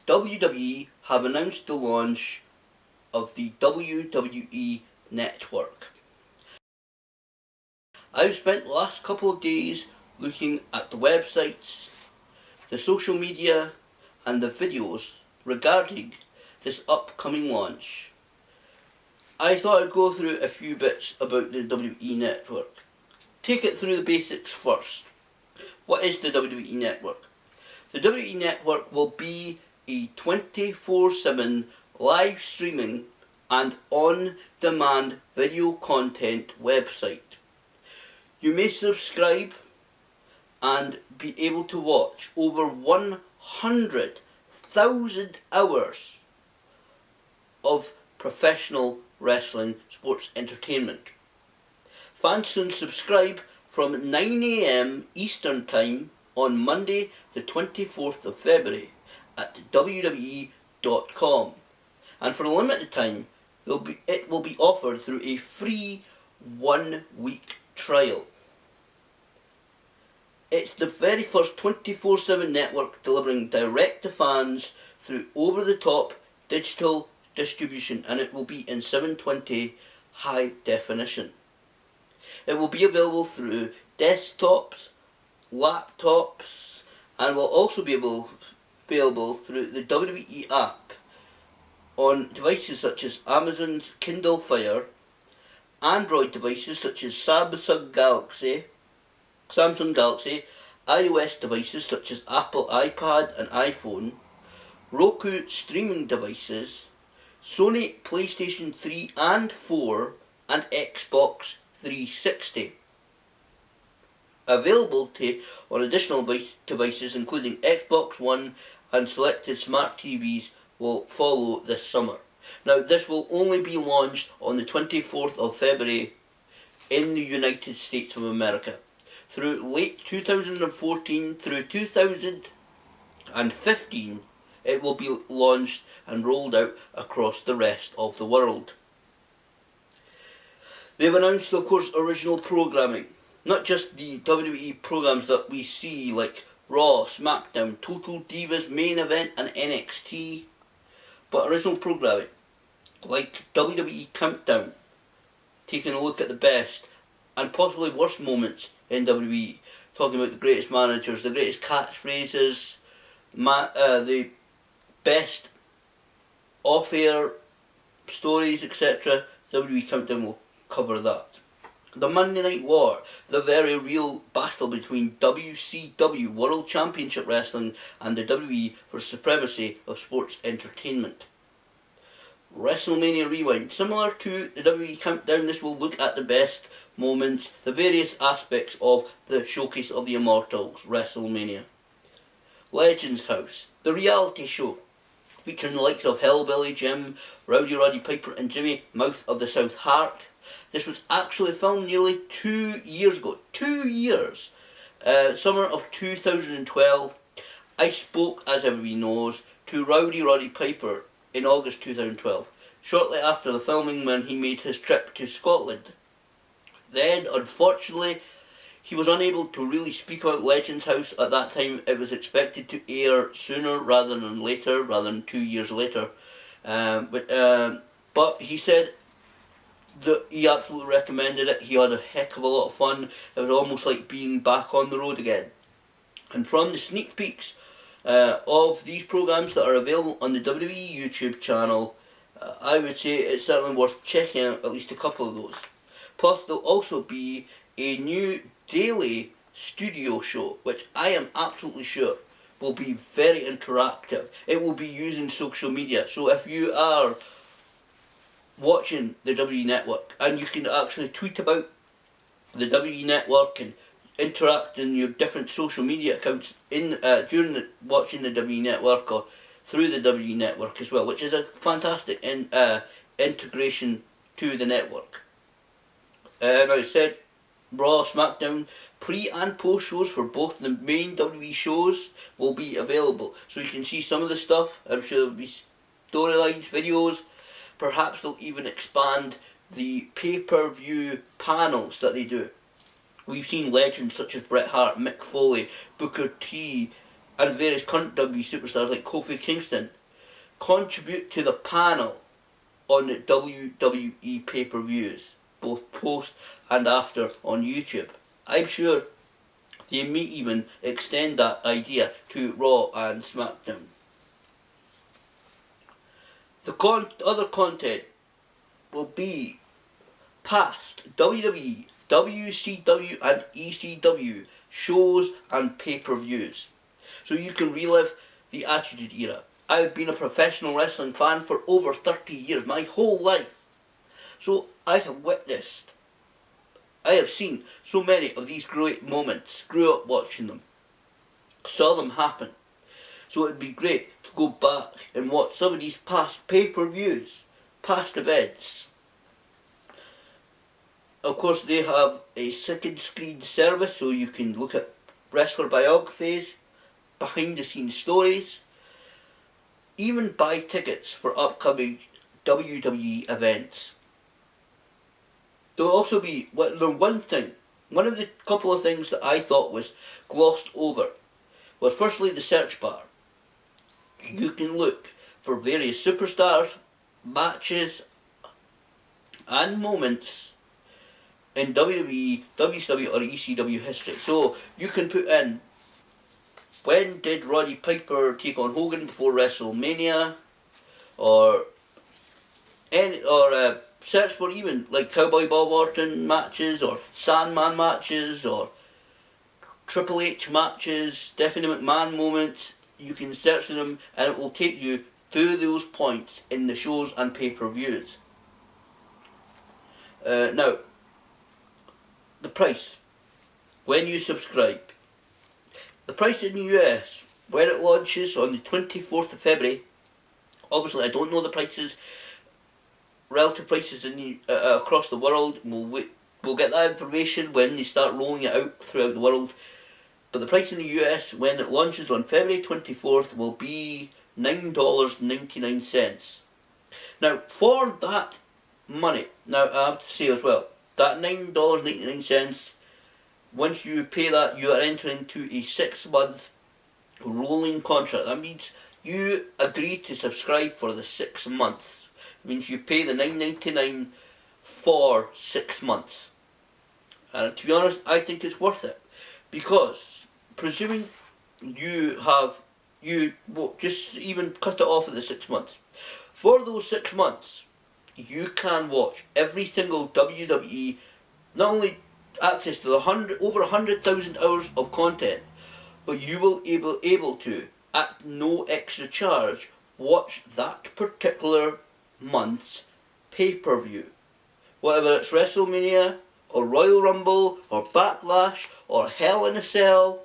WWE have announced the launch of the WWE Network. I've spent the last couple of days looking at the websites, the social media and the videos regarding this upcoming launch. I thought I'd go through a few bits about the WWE Network. Take it through the basics first. What is the WWE Network? The WWE Network will be a 24/7 live streaming and on-demand video content website. You may subscribe and be able to watch over 100,000 hours of professional wrestling sports entertainment. Fans can subscribe from 9 AM Eastern Time on Monday the 24th of February at WWE.com, and for a limited time it will be offered through a free 1-week trial. It's the very first 24/7 network delivering direct to fans through over-the-top digital distribution, and it will be in 720 high definition. It will be available through desktops, laptops, and will also be available through the WWE app on devices such as Amazon's Kindle Fire, Android devices such as Samsung Galaxy, iOS devices such as Apple iPad and iPhone, Roku streaming devices, Sony PlayStation 3 and 4, and Xbox 360. Available on additional devices including Xbox One and selected smart TVs will follow this summer. Now, this will only be launched on the 24th of February in the United States of America. Through late 2014 through 2015, it will be launched and rolled out across the rest of the world. They've announced, of course, original programming. Not just the WWE programs that we see like Raw, SmackDown, Total Divas, Main Event and NXT, but original programming like WWE Countdown, taking a look at the best and possibly worst moments in WWE, talking about the greatest managers, the greatest catchphrases, the best off-air stories, etc. WWE Countdown will cover that. The Monday Night War, the very real battle between WCW World Championship Wrestling and the WWE for supremacy of sports entertainment. WrestleMania Rewind, similar to the WWE Countdown, this will look at the best moments, the various aspects of the Showcase of the Immortals, WrestleMania. Legends House, the reality show, featuring the likes of Hillbilly Jim, Rowdy Roddy Piper and Jimmy Mouth of the South Heart. This was actually filmed nearly 2 years ago. 2 years. Summer of 2012. I spoke, as everybody knows, to Rowdy Roddy Piper in August 2012, shortly after the filming when he made his trip to Scotland. Then, unfortunately, he was unable to really speak about Legends House at that time. It was expected to air sooner rather than later, rather than 2 years later. But he said that he absolutely recommended it. He had a heck of a lot of fun. It was almost like being back on the road again. And from the sneak peeks of these programs that are available on the WWE YouTube channel, I would say it's certainly worth checking out at least a couple of those. Plus, there'll also be a new daily studio show, which I am absolutely sure will be very interactive. It will be using social media. So if you are watching the WWE Network and you can actually tweet about the WWE Network and interact in your different social media accounts during watching the WWE Network or through the WWE Network as well, which is a fantastic integration to the network. I said Raw, SmackDown, pre and post shows for both the main WWE shows will be available, so you can see some of the stuff. I'm sure there'll be storylines, videos. Perhaps they'll even expand the pay-per-view panels that they do. We've seen legends such as Bret Hart, Mick Foley, Booker T, and various current WWE superstars like Kofi Kingston contribute to the panel on the WWE pay-per-views, both post and after on YouTube. I'm sure they may even extend that idea to Raw and SmackDown. The other content will be past WWE, WCW and ECW shows and pay-per-views. So you can relive the Attitude Era. I've been a professional wrestling fan for over 30 years, my whole life. So I have seen so many of these great moments, grew up watching them, saw them happen. So it'd be great to go back and watch some of these past pay-per-views, past events. Of course, they have a second screen service, so you can look at wrestler biographies, behind the scenes stories, even buy tickets for upcoming WWE events. There'll also be one of the couple of things that I thought was glossed over was firstly the search bar. You can look for various superstars, matches and moments in WWE, WCW or ECW history. So you can put in, when did Roddy Piper take on Hogan before WrestleMania, or search for even like Cowboy Bob Orton matches, or Sandman matches, or Triple H matches, Stephanie McMahon moments. You can search for them and it will take you to those points in the shows and pay-per-views. Now, the price when you subscribe. The price in the US, when it launches on the 24th of February, obviously I don't know the prices, relative prices in the, across the world. We'll get that information when they start rolling it out throughout the world. But the price in the US when it launches on February 24th will be $9.99. Now, for that money, now I have to say as well, that $9.99, once you pay that, you are entering into a 6-month rolling contract. That means you agree to subscribe for the 6 months. It means you pay the $9.99 for 6 months. And to be honest, I think it's worth it. Because, presuming just even cut it off at the 6 months. For those 6 months, you can watch every single WWE, not only access to over 100,000 hours of content, but you will able to, at no extra charge, watch that particular month's pay-per-view. Whether it's WrestleMania, or Royal Rumble, or Backlash, or Hell in a Cell,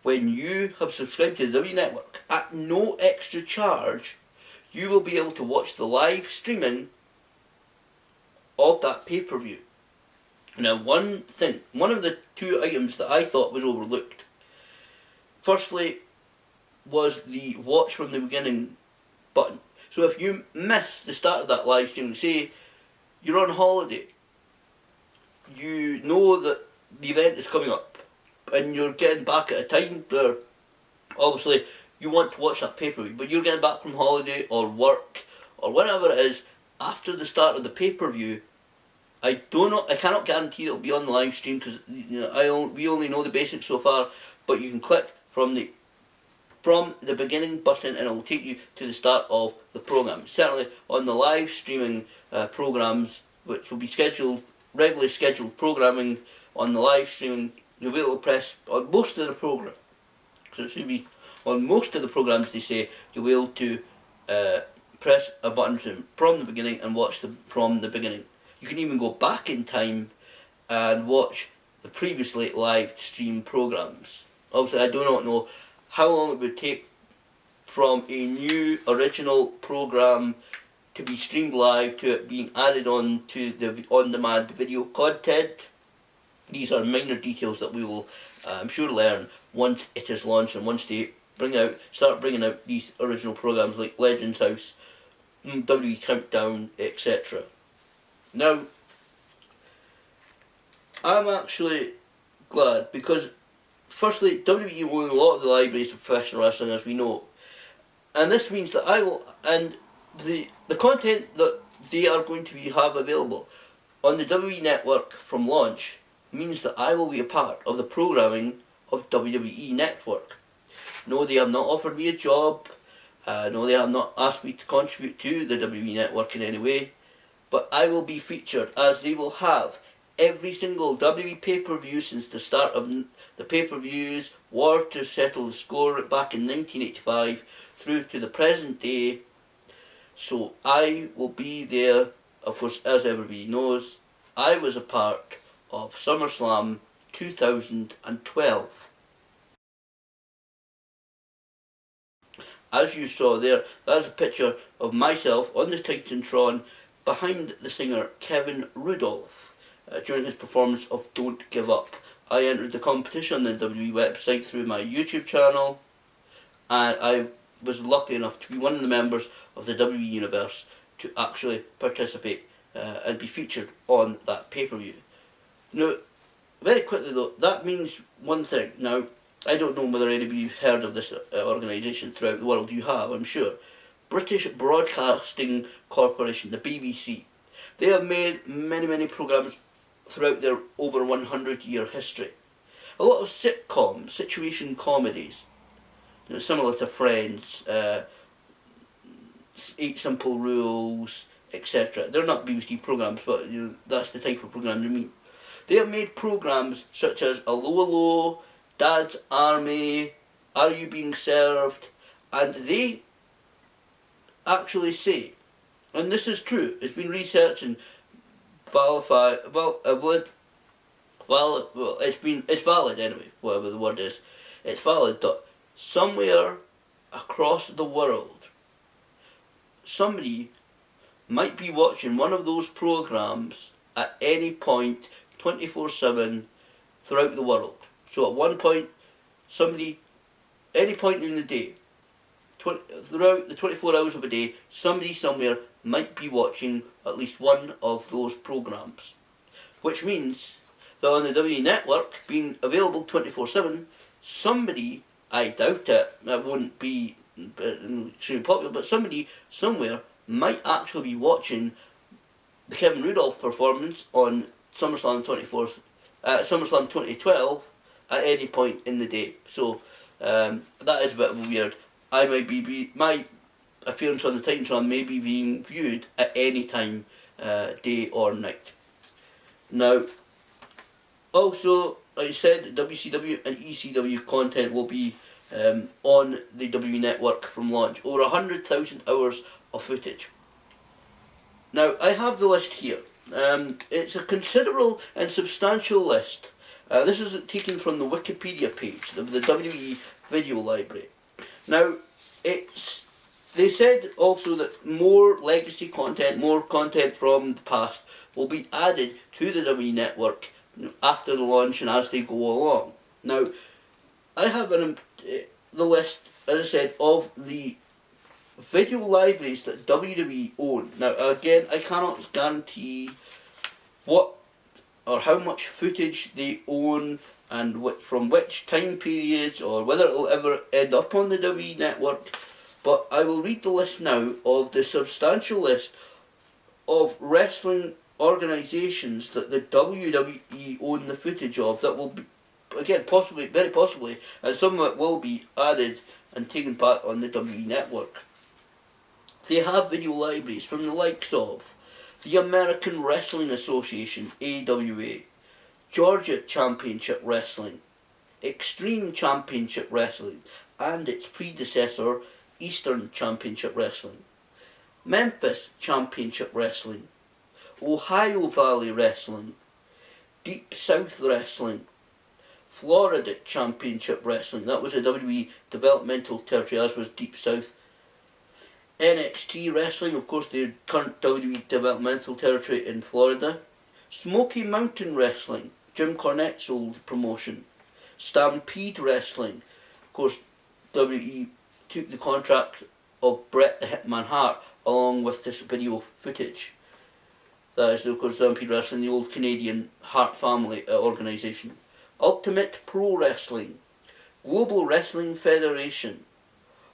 when you have subscribed to the WWE Network, at no extra charge, you will be able to watch the live streaming of that pay-per-view. Now, one of the two items that I thought was overlooked, firstly, was the watch from the beginning button. So if you miss the start of that live stream, say you're on holiday, you know that the event is coming up, and you're getting back at a time where obviously you want to watch that pay-per-view, but you're getting back from holiday or work or whatever it is after the start of the pay-per-view. I cannot guarantee it'll be on the live stream because we only know the basics so far. But you can click from the beginning button and it will take you to the start of the program. Certainly on the live streaming programs, which will be regularly scheduled programming on the live streaming, you'll be able to press on most of the program. So it should be on most of the programs. They say you'll be able to press a button from the beginning and watch them from the beginning. You can even go back in time and watch the previously live stream programs. Obviously, I do not know how long it would take from a new original program to be streamed live to it being added on to the on-demand video content. These are minor details that we will, I'm sure, learn once it is launched and once they start bringing out these original programs like Legends House, WWE Countdown, etc. Now, I'm actually glad because, firstly, WWE owns a lot of the libraries of professional wrestling, as we know, and this means that I will, and the content that they are going to have available on the WWE Network from launch means that I will be a part of the programming of WWE Network. No, they have not offered me a job. No, they have not asked me to contribute to the WWE Network in any way. But I will be featured, as they will have every single WWE pay-per-view since the start of the pay-per-views, War to Settle the Score back in 1985 through to the present day. So I will be there. Of course, as everybody knows, I was a part of SummerSlam 2012. As you saw there, that's a picture of myself on the Titantron behind the singer Kevin Rudolph during his performance of Don't Give Up. I entered the competition on the WWE website through my YouTube channel, and I was lucky enough to be one of the members of the WWE Universe to actually participate and be featured on that pay-per-view. Now, very quickly though, that means one thing. Now, I don't know whether anybody's heard of this organisation throughout the world. You have, I'm sure. British Broadcasting Corporation, the BBC. They have made many programmes throughout their over 100-year history. A lot of sitcoms, situation comedies, similar to Friends, 8 Simple Rules, etc. They're not BBC programmes, but that's the type of programme they mean. They have made programmes such as Allo Allo, Dad's Army, Are You Being Served, and they actually say, and this is true, it's been researched and verified, it's valid anyway, whatever the word is, it's valid that somewhere across the world, somebody might be watching one of those programmes at any point 24/7 throughout the world. So at one point, somebody, any point in the day, throughout the 24 hours of a day, somebody somewhere might be watching at least one of those programmes. Which means that on the WWE Network, being available 24/7, somebody, I doubt it, that wouldn't be extremely popular, but somebody somewhere might actually be watching the Kevin Rudolph performance on SummerSlam 2012 at any point in the day. So that is a bit weird. I might be my appearance on the Titantron may be being viewed at any time, day or night. Now, also, like I said, WCW and ECW content will be on the WWE Network from launch. Over 100,000 hours of footage. Now, I have the list here. It's a considerable and substantial list. This is taken from the Wikipedia page, the WWE video library. Now, they said also that more legacy content, more content from the past will be added to the WWE Network after the launch and as they go along. Now, I have the list, as I said, of the video libraries that WWE own. Now, again, I cannot guarantee what or how much footage they own and from which time periods or whether it will ever end up on the WWE Network, but I will read the list now of the substantial list of wrestling organisations that the WWE own the footage of that will be, again, possibly, very possibly, and some of it will be added and taken part on the WWE Network. They have video libraries from the likes of the American Wrestling Association, AWA, Georgia Championship Wrestling, Extreme Championship Wrestling, and its predecessor, Eastern Championship Wrestling, Memphis Championship Wrestling, Ohio Valley Wrestling, Deep South Wrestling, Florida Championship Wrestling, that was a WWE developmental territory, as was Deep South, NXT Wrestling, of course, the current WWE developmental territory in Florida, Smoky Mountain Wrestling, Jim Cornette's old promotion, Stampede Wrestling, of course, WWE took the contract of Bret the Hitman Hart along with this video footage. That is, of course, Stampede Wrestling, the old Canadian Hart family organisation. Ultimate Pro Wrestling, Global Wrestling Federation,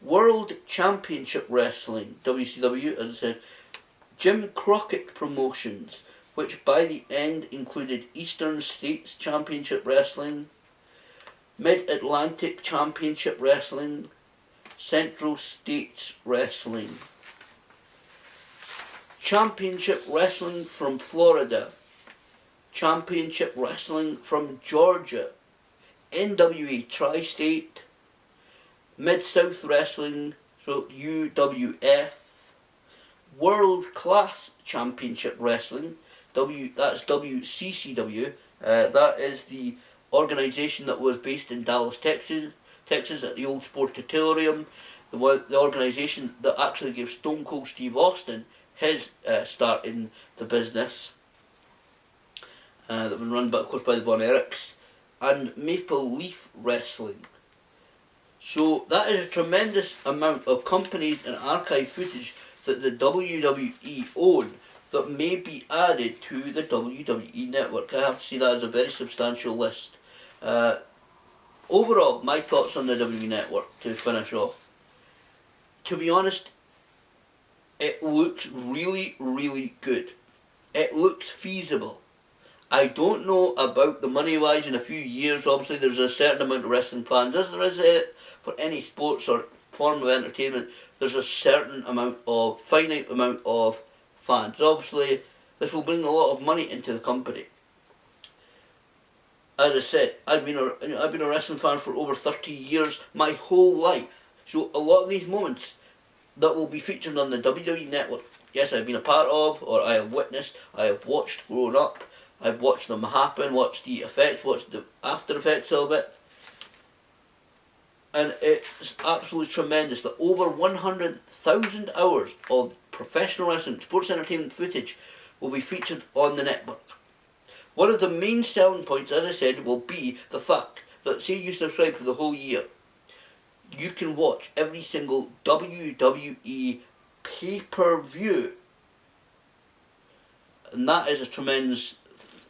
World Championship Wrestling, WCW, as I said. Jim Crockett Promotions, which by the end included Eastern States Championship Wrestling, Mid-Atlantic Championship Wrestling, Central States Wrestling. Championship Wrestling from Florida, Championship Wrestling from Georgia, NWA Tri-State, Mid-South Wrestling, so UWF, World Class Championship Wrestling, that's WCCW. That is the organisation that was based in Dallas, Texas at the old Sportatorium. The organisation that actually gave Stone Cold Steve Austin his start in the business. That was run, of course, by the Von Erichs. And Maple Leaf Wrestling. So that is a tremendous amount of companies and archive footage that the WWE own that may be added to the WWE network. I have to see that as a very substantial list. Overall, my thoughts on the WWE network to finish off. To be honest, it looks really, really good. It looks feasible. I don't know about the money-wise in a few years. Obviously, there's a certain amount of wrestling fans, as there is for any sports or form of entertainment. There's a certain amount of, finite amount of fans. Obviously, this will bring a lot of money into the company. As I said, I've been a wrestling fan for over 30 years, my whole life. So a lot of these moments that will be featured on the WWE network, yes, I've been a part of, or I have witnessed, I have watched growing up. I've watched them happen, watched the effects, watched the after effects of it. And it's absolutely tremendous that over 100,000 hours of professional wrestling, sports entertainment footage will be featured on the network. One of the main selling points, as I said, will be the fact that, say you subscribe for the whole year, you can watch every single WWE pay-per-view. And that is a tremendous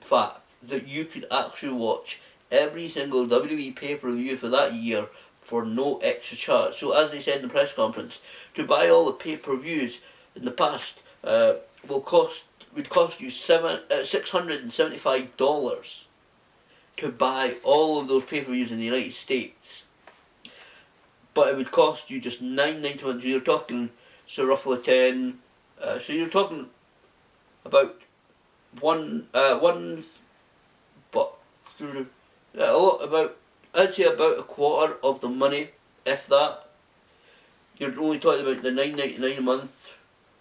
fact, that you could actually watch every single WWE pay-per-view for that year for no extra charge. So as they said in the press conference, to buy all the pay-per-views in the past would cost you $675 to buy all of those pay-per-views in the United States. But it would cost you just $9.91. So you're talking, so roughly 10. So you're talking about I'd say about a quarter of the money, if that. You're only talking about the $9.99 a month.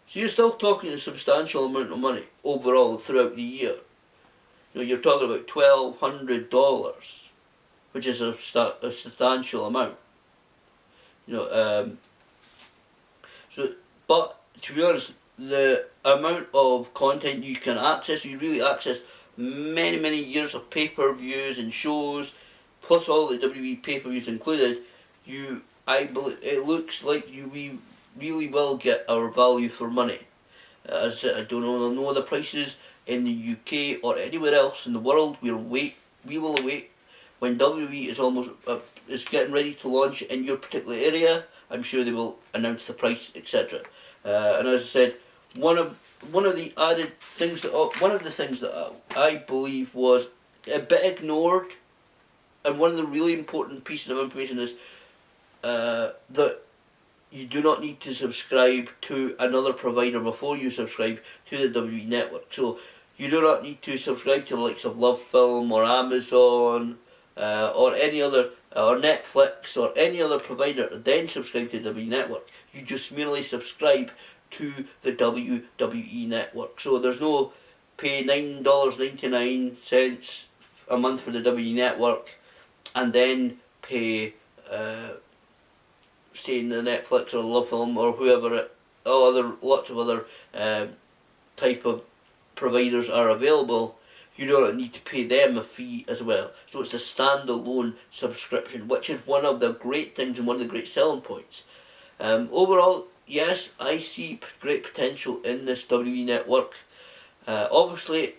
So you're still talking a substantial amount of money overall throughout the year. You know, you're talking about $1,200, which is a substantial amount. You know, but to be honest, the amount of content you can access, you really access many years of pay-per-views and shows, plus all the WWE pay-per-views included. I believe it looks like we really will get our value for money. As I said, I don't know the prices in the UK or anywhere else in the world. We will await when WWE is getting ready to launch in your particular area. I'm sure they will announce the price, etc. And as I said, one of the things that I believe was a bit ignored, and one of the really important pieces of information is that you do not need to subscribe to another provider before you subscribe to the WWE network. So you do not need to subscribe to the likes of LoveFilm or Amazon or any other, or Netflix or any other provider, then subscribe to the WWE network. You just merely subscribe to the WWE network. So there's no pay $9.99 a month for the WWE network and then pay say the Netflix or LoveFilm or whoever, lots of other type of providers are available. You don't need to pay them a fee as well. So it's a standalone subscription, which is one of the great things and one of the great selling points. Overall, yes, I see great potential in this WWE network. Obviously,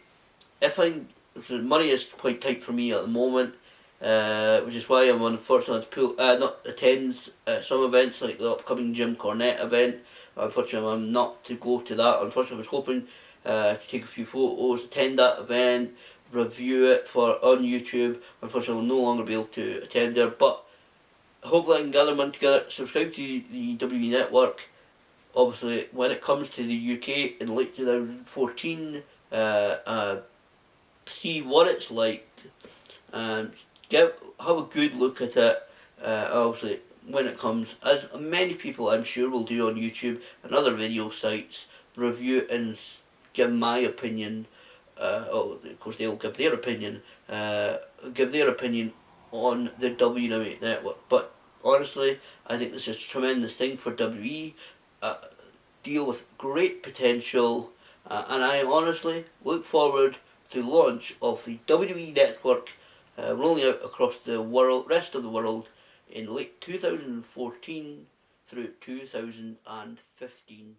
money is quite tight for me at the moment. which is why I'm unfortunately not attend some events like the upcoming Jim Cornette event. Unfortunately, I'm not to go to that. Unfortunately, I was hoping to take a few photos, attend that event, review it for on YouTube. Unfortunately, I'll no longer be able to attend there, but hopefully I can gather one together. Subscribe to the WWE Network. Obviously, when it comes to the UK in late 2014, see what it's like and have a good look at it. Obviously, when it comes, as many people I'm sure will do on YouTube and other video sites, review and give my opinion. Of course, they'll give their opinion on the WWE Network. But honestly, I think this is a tremendous thing for WWE. Uh, Deal with great potential, and I honestly look forward to the launch of the WWE Network rolling out across the rest of the world in late 2014 through 2015.